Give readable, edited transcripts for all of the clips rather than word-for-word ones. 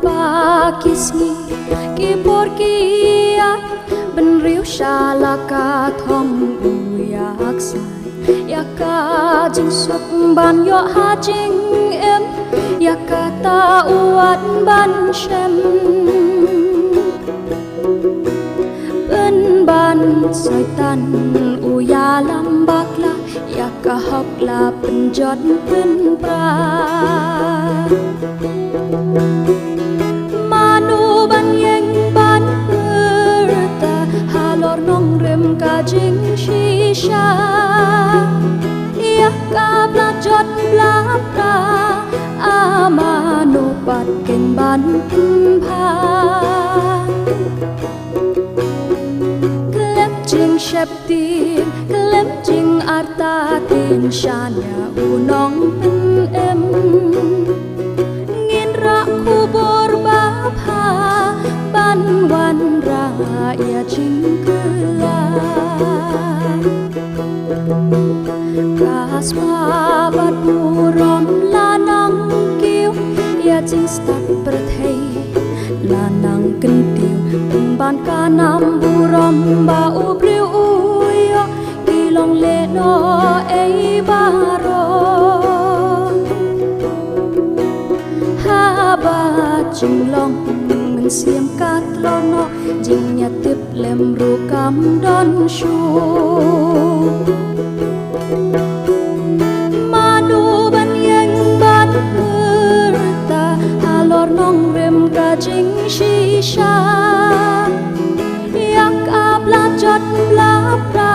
Pakisni ki porkia ben riu shalaka thom uyak sai yaka jing suk ban yo ha jing em yaka ta uat ban shem ben ban soi tan uya lam bakla yaka hok la pen jot pen pra Kajing shisha Yaka blajot blabra Amano patken ban pha Klem jing sheptin Klem jing arta tin shanya unong pen em Ngin ra kubor bapha Ban wan ra ya jing Kasma bat burom lanang kiu ya jing stak berthei lanang kentiu ban kanam burom ba ubliu uyo kilong le no ei baro ha ba jing long ngân xiêm cát lono jing nya tip lem ru kam don shu Kajing shisha Yak abla jot blabra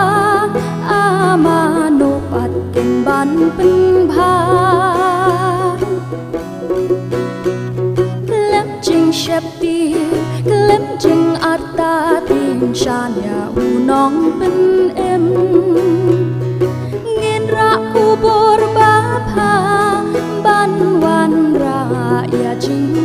Amano patken ban pen bha Klem jing shepti Klem jing arta tin shanya unong pen em Ngin ra kubor bapha Ban wan ra ya jing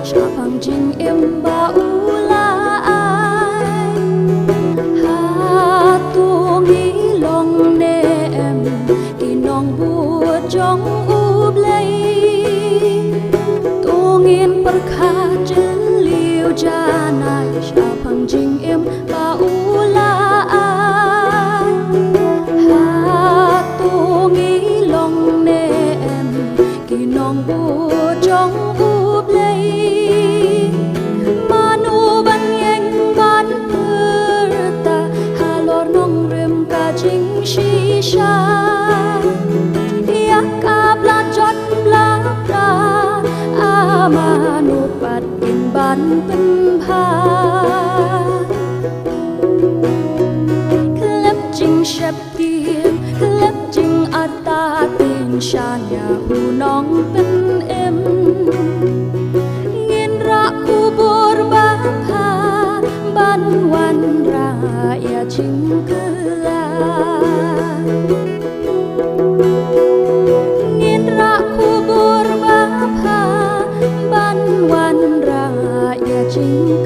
Shapang jing em ba ulai Ha tu ngi long ne em Kinong bu jong ub lay Tu ngin perkha jen liu janai Shapang jing em ba ulai Ha tu ngi long ne em Kinong bu jong ub lay Shisha Yaka blajot blabra Amano patken ban pen bha Klep jing sheptin Klep jing arta tin shanya unong pen em Ngin ra kubur bapha Ban wan ra ya jing Ngin ra kubur bapha Ban wan ra ya jing